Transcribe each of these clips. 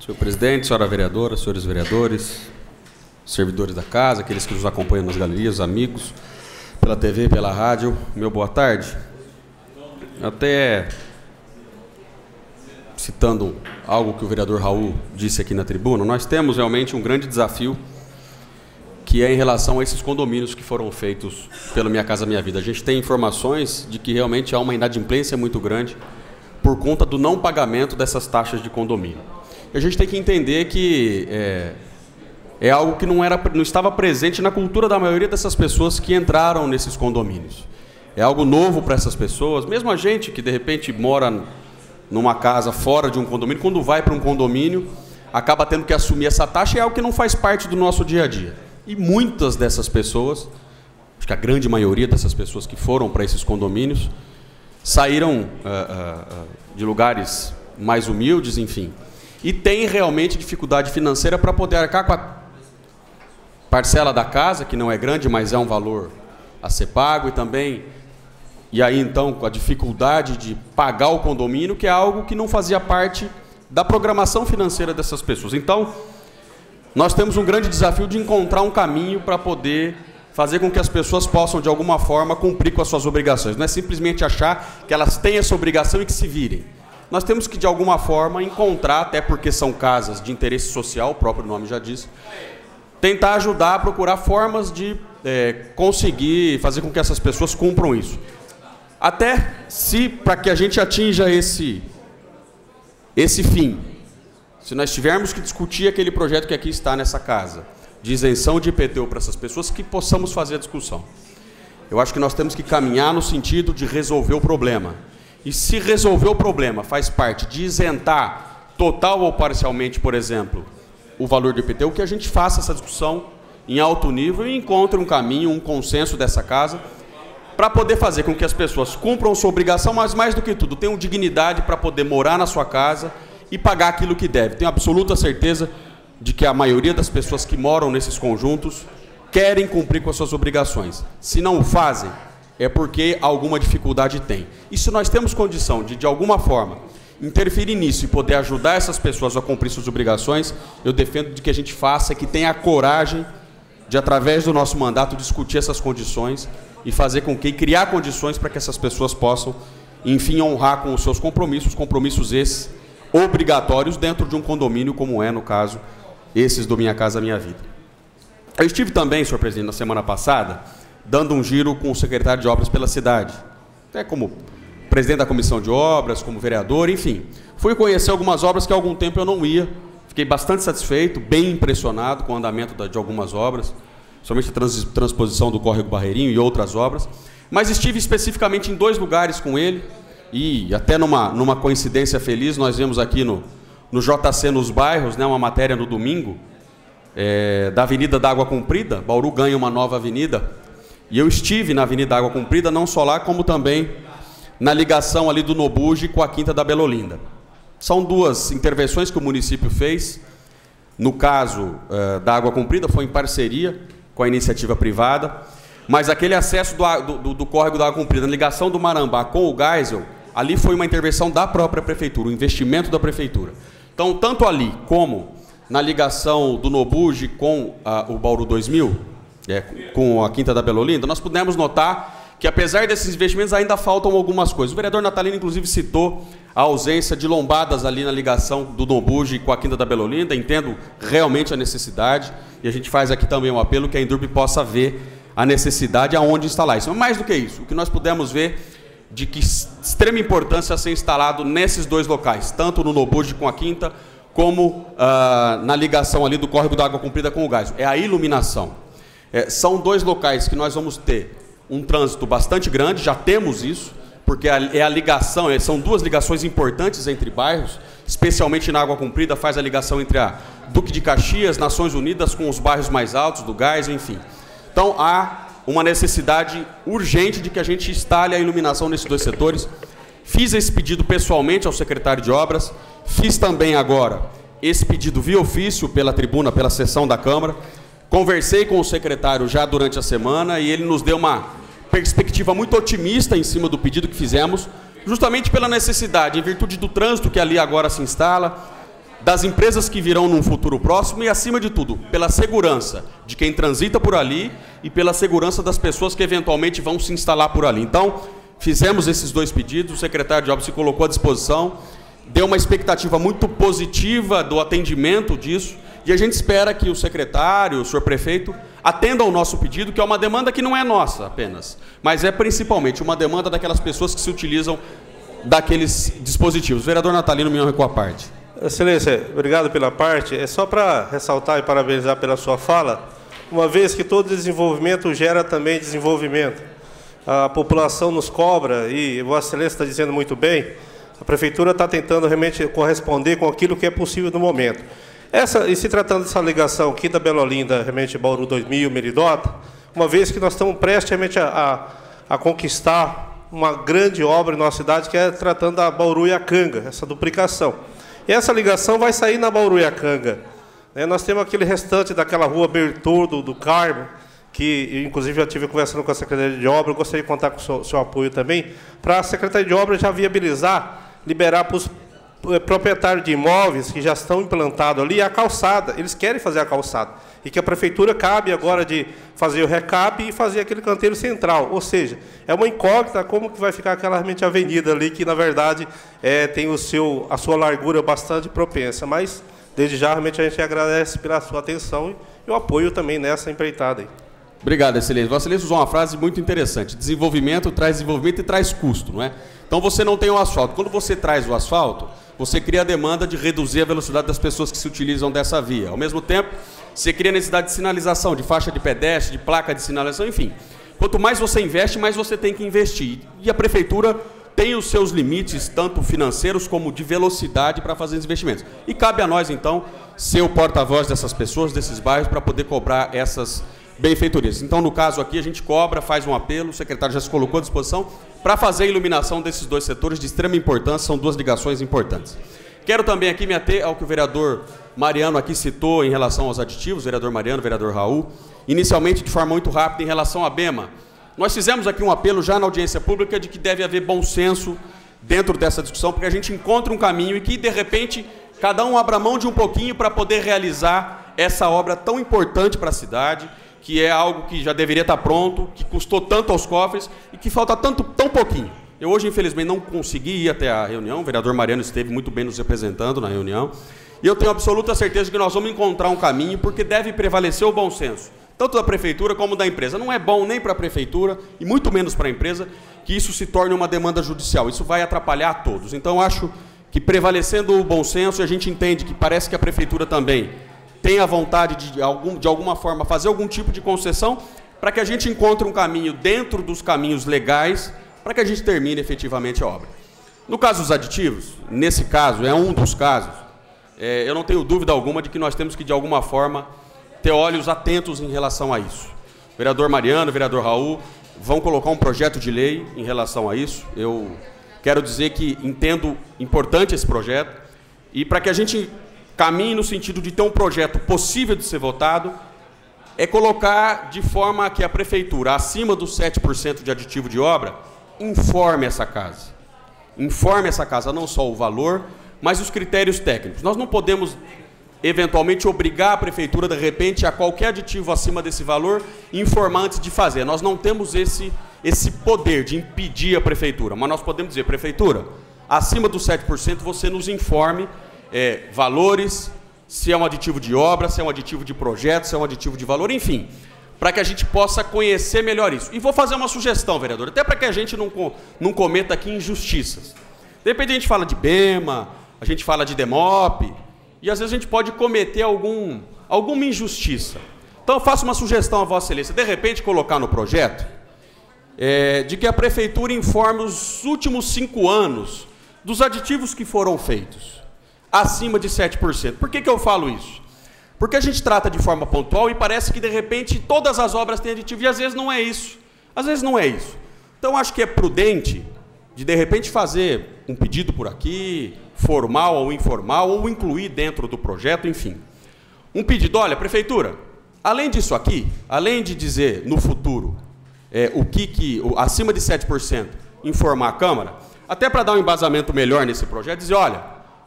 Senhor presidente, senhora vereadora, senhores vereadores, servidores da casa, aqueles que nos acompanham nas galerias, amigos, pela TV, pela rádio, meu boa tarde. Até citando algo que o vereador Raul disse aqui na tribuna, nós temos realmente um grande desafio, que é em relação a esses condomínios que foram feitos pelo Minha Casa Minha Vida. A gente tem informações de que realmente há uma inadimplência muito grande por conta do não pagamento dessas taxas de condomínio. E a gente tem que entender que é algo que não estava presente na cultura da maioria dessas pessoas que entraram nesses condomínios. É algo novo para essas pessoas, mesmo a gente que de repente mora numa casa fora de um condomínio, quando vai para um condomínio, acaba tendo que assumir essa taxa, é algo que não faz parte do nosso dia a dia. E muitas dessas pessoas, acho que a grande maioria dessas pessoas que foram para esses condomínios, saíram de lugares mais humildes, enfim, e têm realmente dificuldade financeira para poder arcar com a parcela da casa, que não é grande, mas é um valor a ser pago, e também, e aí então, com a dificuldade de pagar o condomínio, que é algo que não fazia parte da programação financeira dessas pessoas. Então, nós temos um grande desafio de encontrar um caminho para poder fazer com que as pessoas possam, de alguma forma, cumprir com as suas obrigações. Não é simplesmente achar que elas têm essa obrigação e que se virem. Nós temos que, de alguma forma, encontrar, até porque são casas de interesse social, o próprio nome já diz, tentar ajudar a procurar formas de conseguir fazer com que essas pessoas cumpram isso. Até se, para que a gente atinja esse fim, se nós tivermos que discutir aquele projeto que aqui está nessa casa, de isenção de IPTU para essas pessoas, que possamos fazer a discussão. Eu acho que nós temos que caminhar no sentido de resolver o problema. E se resolver o problema faz parte de isentar total ou parcialmente, por exemplo, o valor do IPTU, que a gente faça essa discussão em alto nível e encontre um caminho, um consenso dessa casa, para poder fazer com que as pessoas cumpram sua obrigação, mas mais do que tudo, tenham dignidade para poder morar na sua casa e pagar aquilo que deve. Tenho absoluta certeza de que a maioria das pessoas que moram nesses conjuntos querem cumprir com as suas obrigações. Se não o fazem, é porque alguma dificuldade tem. E se nós temos condição de alguma forma, interferir nisso e poder ajudar essas pessoas a cumprir suas obrigações, eu defendo de que a gente faça, que tenha a coragem de, através do nosso mandato, discutir essas condições e fazer com que, criar condições para que essas pessoas possam, enfim, honrar com os seus compromissos esses obrigatórios dentro de um condomínio, como é, no caso, esses do Minha Casa Minha Vida. Eu estive também, senhor presidente, na semana passada, dando um giro com o secretário de Obras pela cidade, até como presidente da comissão de obras, como vereador, enfim. Fui conhecer algumas obras que há algum tempo eu não ia, fiquei bastante satisfeito, bem impressionado com o andamento de algumas obras, somente a transposição do Córrego Barreirinho e outras obras, mas estive especificamente em 2 lugares com ele, e até numa coincidência feliz, nós vemos aqui no JC nos bairros, né, uma matéria no domingo, da Avenida da Água Comprida. Bauru ganha uma nova avenida, e eu estive na Avenida da Água Comprida, não só lá, como também na ligação ali do Nobuge com a Quinta da Bela Olinda. São 2 intervenções que o município fez. No caso da Água Comprida, foi em parceria com a iniciativa privada, mas aquele acesso do córrego da Água Comprida, na ligação do Marambá com o Geisel, ali foi uma intervenção da própria prefeitura, um investimento da prefeitura. Então, tanto ali como na ligação do Nobuge com o Bauru 2000, com a Quinta da Bela Olinda, nós pudemos notar que, apesar desses investimentos, ainda faltam algumas coisas. O vereador Natalino, inclusive, citou a ausência de lombadas ali na ligação do Nobuge com a Quinta da Bela Olinda. Entendo realmente a necessidade, e a gente faz aqui também um apelo que a Endurbe possa ver a necessidade aonde instalar isso. Mas mais do que isso, o que nós pudemos ver de que extrema importância ser instalado nesses 2 locais, tanto no Nobuge com a Quinta, como na ligação ali do Córrego da Água Comprida com o Gás, é a iluminação. São 2 locais que nós vamos ter um trânsito bastante grande, já temos isso, porque é a ligação, são 2 ligações importantes entre bairros, especialmente na Água Comprida, faz a ligação entre a Duque de Caxias, Nações Unidas, com os bairros mais altos, do Gás, enfim. Então, há uma necessidade urgente de que a gente instale a iluminação nesses 2 setores. Fiz esse pedido pessoalmente ao secretário de Obras, fiz também agora esse pedido via ofício pela tribuna, pela sessão da Câmara, conversei com o secretário já durante a semana e ele nos deu uma perspectiva muito otimista em cima do pedido que fizemos, justamente pela necessidade, em virtude do trânsito que ali agora se instala, das empresas que virão num futuro próximo e, acima de tudo, pela segurança de quem transita por ali e pela segurança das pessoas que eventualmente vão se instalar por ali. Então, fizemos esses 2 pedidos, o secretário de Obras se colocou à disposição, deu uma expectativa muito positiva do atendimento disso, e a gente espera que o secretário, o senhor prefeito, atendam ao nosso pedido, que é uma demanda que não é nossa apenas, mas é principalmente uma demanda daquelas pessoas que se utilizam daqueles dispositivos. Vereador Natalino, minha recua à parte. Excelência, obrigado pela parte. É só para ressaltar e parabenizar pela sua fala, uma vez que todo desenvolvimento gera também desenvolvimento. A população nos cobra, e Vossa Excelência está dizendo muito bem, a Prefeitura está tentando realmente corresponder com aquilo que é possível no momento. E se tratando dessa ligação aqui da Bela Olinda, realmente Bauru 2000, Meridota, uma vez que nós estamos prestes realmente a conquistar uma grande obra em nossa cidade, que é tratando da Bauru-Iacanga, essa duplicação. E essa ligação vai sair na Bauru-Iacanga. Nós temos aquele restante daquela rua Bertoldo do Carmo, que inclusive já estive conversando com a Secretaria de Obras, eu gostaria de contar com o seu apoio também, para a Secretaria de Obras já viabilizar, liberar para os proprietários de imóveis que já estão implantados ali a calçada. Eles querem fazer a calçada. E que a Prefeitura cabe agora de fazer o recap e fazer aquele canteiro central. Ou seja, é uma incógnita como que vai ficar aquela realmente avenida ali, que na verdade tem a sua largura bastante propensa. Mas, desde já, realmente a gente agradece pela sua atenção e o apoio também nessa empreitada aí. Obrigado, Excelência. Vossa Excelência usou uma frase muito interessante. Desenvolvimento traz desenvolvimento e traz custo, não é? Então você não tem o asfalto. Quando você traz o asfalto, você cria a demanda de reduzir a velocidade das pessoas que se utilizam dessa via. Ao mesmo tempo, você cria necessidade de sinalização, de faixa de pedestre, de placa de sinalização, enfim. Quanto mais você investe, mais você tem que investir. E a Prefeitura tem os seus limites, tanto financeiros como de velocidade, para fazer os investimentos. E cabe a nós, então, ser o porta-voz dessas pessoas, desses bairros, para poder cobrar essas benfeitorias. Então, no caso aqui, a gente cobra, faz um apelo, o secretário já se colocou à disposição para fazer a iluminação desses 2 setores de extrema importância, são 2 ligações importantes. Quero também aqui me ater ao que o vereador Mariano aqui citou em relação aos aditivos, vereador Mariano, vereador Raul, inicialmente de forma muito rápida em relação à BEMA. Nós fizemos aqui um apelo já na audiência pública de que deve haver bom senso dentro dessa discussão, porque a gente encontra um caminho e que, de repente, cada um abra mão de um pouquinho para poder realizar essa obra tão importante para a cidade, que é algo que já deveria estar pronto, que custou tanto aos cofres e que falta tão pouquinho. Eu hoje, infelizmente, não consegui ir até a reunião, o vereador Mariano esteve muito bem nos representando na reunião, e eu tenho absoluta certeza de que nós vamos encontrar um caminho, porque deve prevalecer o bom senso, tanto da Prefeitura como da empresa. Não é bom nem para a Prefeitura, e muito menos para a empresa, que isso se torne uma demanda judicial. Isso vai atrapalhar a todos. Então, acho que prevalecendo o bom senso, a gente entende que parece que a Prefeitura também tem a vontade de alguma forma fazer algum tipo de concessão para que a gente encontre um caminho dentro dos caminhos legais para que a gente termine efetivamente a obra. No caso dos aditivos, nesse caso, é um dos casos, eu não tenho dúvida alguma de que nós temos que, de alguma forma, ter olhos atentos em relação a isso. O vereador Mariano, o vereador Raul vão colocar um projeto de lei em relação a isso. Eu quero dizer que entendo importante esse projeto e para que a gente caminhe no sentido de ter um projeto possível de ser votado, é colocar de forma que a Prefeitura, acima dos 7% de aditivo de obra, informe essa casa. Informe essa casa não só o valor, mas os critérios técnicos. Nós não podemos, eventualmente, obrigar a Prefeitura, de repente, a qualquer aditivo acima desse valor, informar antes de fazer. Nós não temos esse poder de impedir a Prefeitura, mas nós podemos dizer, Prefeitura, acima dos 7% você nos informe valores, se é um aditivo de obra, se é um aditivo de projeto, se é um aditivo de valor, enfim, para que a gente possa conhecer melhor isso. E vou fazer uma sugestão, vereador, até para que a gente não cometa aqui injustiças. De repente a gente fala de BEMA, a gente fala de DEMOP, e às vezes a gente pode cometer alguma injustiça. Então eu faço uma sugestão a Vossa Excelência, de repente colocar no projeto, de que a Prefeitura informe os últimos 5 anos dos aditivos que foram feitos acima de 7%. Por que eu falo isso? Porque a gente trata de forma pontual e parece que, de repente, todas as obras têm aditivo, e às vezes não é isso. Às vezes não é isso. Então, acho que é prudente de repente, fazer um pedido por aqui, formal ou informal, ou incluir dentro do projeto, enfim. Um pedido, olha, Prefeitura, além disso aqui, além de dizer, no futuro, acima de 7%, informar a Câmara, até para dar um embasamento melhor nesse projeto, dizer, olha,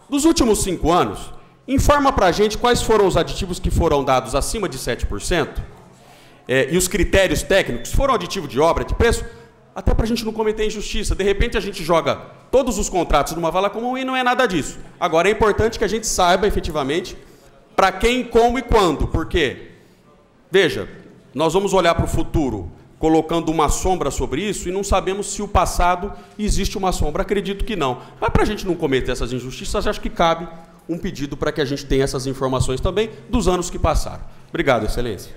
dos últimos 5 anos, Informa para a gente quais foram os aditivos que foram dados acima de 7%, e os critérios técnicos, foram aditivo de obra, de preço, até para a gente não cometer injustiça. De repente a gente joga todos os contratos numa vala comum e não é nada disso. Agora é importante que a gente saiba efetivamente para quem, como e quando, porque, veja, nós vamos olhar para o futuro colocando uma sombra sobre isso e não sabemos se o passado existe uma sombra. Acredito que não. Mas para a gente não cometer essas injustiças, acho que cabe um pedido para que a gente tenha essas informações também dos anos que passaram. Obrigado, Excelência.